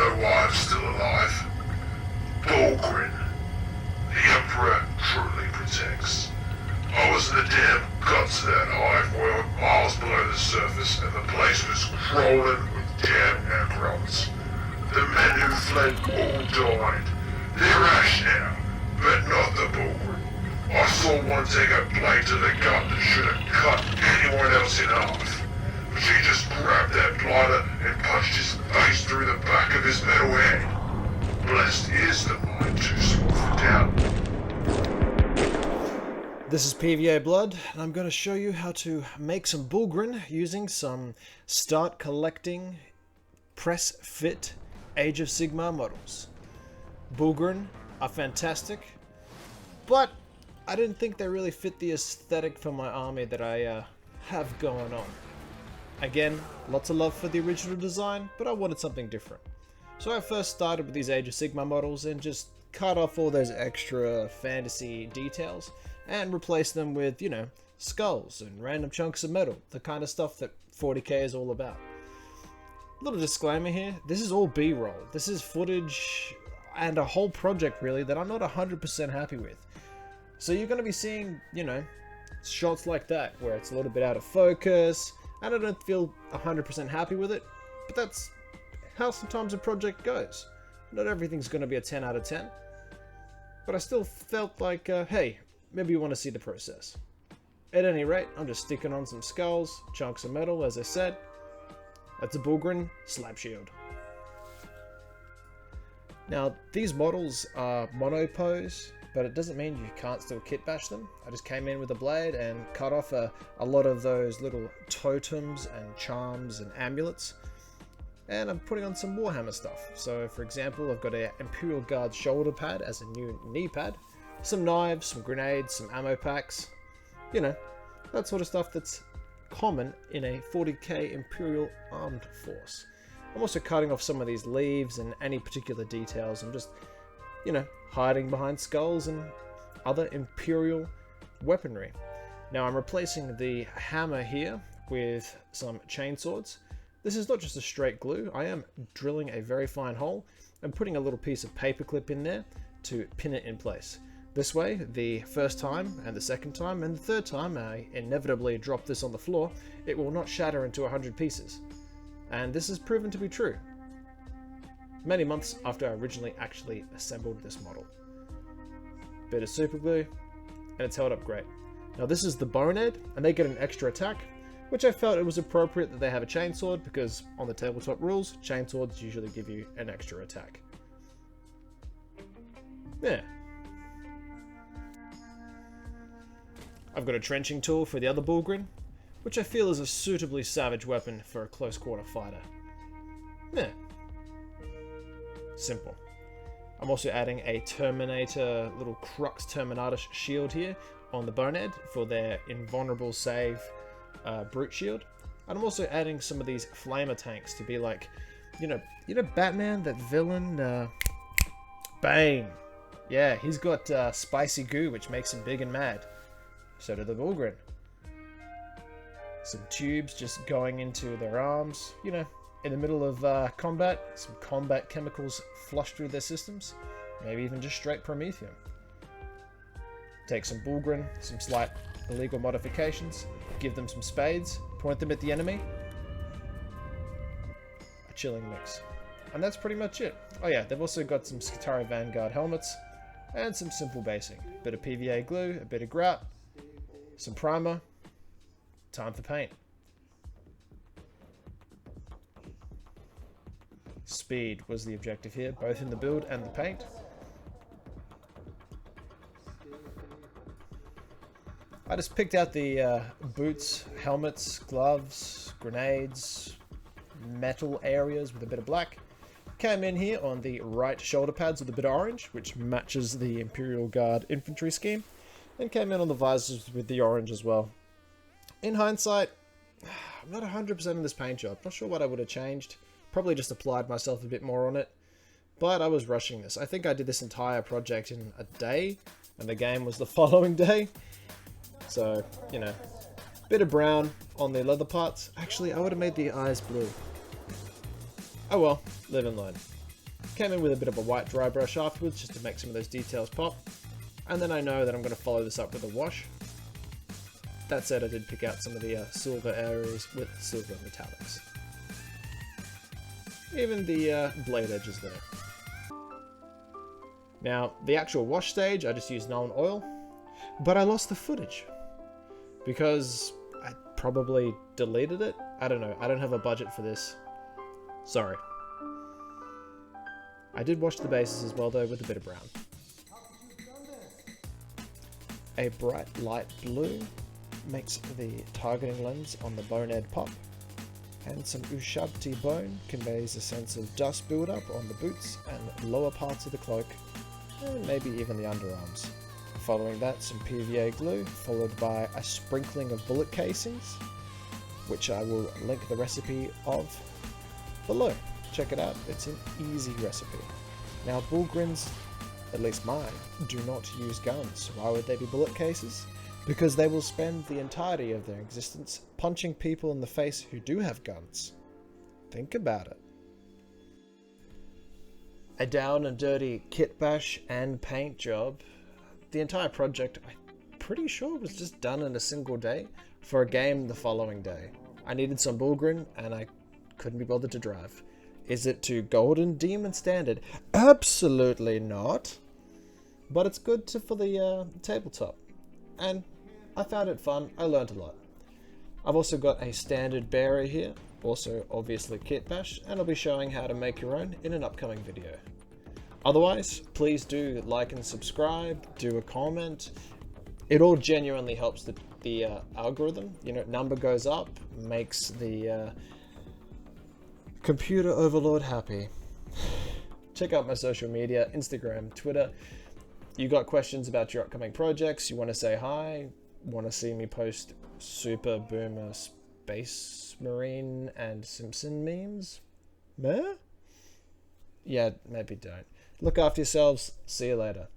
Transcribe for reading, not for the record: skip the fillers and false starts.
know why I'm still alive? BULLGRYN. The Emperor truly protects. I was in the damn guts of that hive world, miles below the surface, and the place was crawling with damn necrons. The men who fled all died. They're ash now, but not the BULLGRYN. I saw one take a blade to the gut that should have cut anyone else in half. But she just grabbed that blighter and punched his face through the back of his metal head. Blessed is the mind too small for doubt. This is PVA Blood, and I'm going to show you how to make some BULLGRYN using some start collecting press fit Age of Sigmar models. BULLGRYN are fantastic, but I didn't think they really fit the aesthetic for my army that I have going on. Again, lots of love for the original design, but I wanted something different. So I first started with these Age of Sigmar models and just cut off all those extra fantasy details and replaced them with, you know, skulls and random chunks of metal, the kind of stuff that 40k is all about. Little disclaimer here, this is all B-roll. This is footage and a whole project really that I'm not 100% happy with. So you're going to be seeing, you know, shots like that where it's a little bit out of focus and I don't feel 100% happy with it, but that's how sometimes a project goes. Not everything's going to be a 10 out of 10, but I still felt like, hey, maybe you want to see the process. At any rate, I'm just sticking on some skulls, chunks of metal, as I said. That's a BULLGRYN slab shield. Now, these models are monopose, but it doesn't mean you can't still kitbash them. I just came in with a blade and cut off a lot of those little totems and charms and amulets. And I'm putting on some Warhammer stuff. So, for example, I've got an Imperial Guard shoulder pad as a new knee pad. Some knives, some grenades, some ammo packs. You know, that sort of stuff that's common in a 40k Imperial armed force. I'm also cutting off some of these leaves and any particular details. I'm just, you know, hiding behind skulls and other Imperial weaponry. Now I'm replacing the hammer here with some chainswords. This is not just a straight glue. I am drilling a very fine hole and putting a little piece of paperclip in there to pin it in place. This way, the first time and the second time and the third time I inevitably drop this on the floor, it will not shatter into 100 pieces. And this has proven to be true many months after I originally actually assembled this model. Bit of super glue, and it's held up great. Now this is the Bonehead, and they get an extra attack, which I felt it was appropriate that they have a chainsword, because on the tabletop rules, chainswords usually give you an extra attack. Yeah. I've got a trenching tool for the other BULLGRYN, which I feel is a suitably savage weapon for a close quarter fighter. Yeah. Simple. I'm also adding a Terminator, little Crux Terminatus shield here on the Bonehead for their invulnerable save brute shield. And I'm also adding some of these flamer tanks to be like, you know Batman, that villain, Bane. Yeah, he's got spicy goo, which makes him big and mad. So do the BULLGRYN. Some tubes just going into their arms, you know, in the middle of combat. Some combat chemicals flush through their systems. Maybe even just straight promethium. Take some BULLGRYN, some slight illegal modifications, give them some spades, point them at the enemy. A chilling mix. And that's pretty much it. Oh yeah, they've also got some Skitarii Vanguard helmets and some simple basing. A bit of PVA glue, a bit of grout, some primer, time for paint. Speed was the objective here, both in the build and the paint. I just picked out the boots, helmets, gloves, grenades, metal areas with a bit of black. Came in here on the right shoulder pads with a bit of orange, which matches the Imperial Guard infantry scheme. And came in on the visors with the orange as well. In hindsight, I'm not 100% in this paint job. Not sure what I would have changed. Probably just applied myself a bit more on it. But I was rushing this. I think I did this entire project in a day, and the game was the following day. So, you know, bit of brown on the leather parts. Actually, I would have made the eyes blue. Oh well, live and learn. Came in with a bit of a white dry brush afterwards just to make some of those details pop. And then I know that I'm going to follow this up with a wash. That said, I did pick out some of the silver areas with silver metallics. Even the blade edges there. Now, the actual wash stage, I just used Noel oil, but I lost the footage because I probably deleted it. I don't know, I don't have a budget for this. Sorry. I did wash the bases as well though with a bit of brown. A bright light blue makes the targeting lens on the bone edge pop, and some Ushabti bone conveys a sense of dust buildup on the boots and lower parts of the cloak, and maybe even the underarms. Following that, some PVA glue, followed by a sprinkling of bullet casings, which I will link the recipe of below. Check it out, it's an easy recipe. Now, BULLGRYNs, at least mine, do not use guns. Why would they be bullet cases? Because they will spend the entirety of their existence punching people in the face who do have guns. Think about it. A down and dirty kit bash and paint job. The entire project, I'm pretty sure, was just done in a single day for a game the following day. I needed some BULLGRYN and I couldn't be bothered to drive. Is it to Golden Demon standard? Absolutely not. But it's good for the tabletop. And I found it fun. I learned a lot. I've also got a standard bearer here, also obviously KITBASH, and I'll be showing how to make your own in an upcoming video. Otherwise, please do like and subscribe, do a comment. It all genuinely helps the algorithm. You know, number goes up, makes the computer overlord happy. Check out my social media, Instagram, Twitter. You got questions about your upcoming projects, you want to say hi, want to see me post Super Boomer Space Marine and Simpson memes? Meh? Yeah, maybe don't. Look after yourselves. See you later.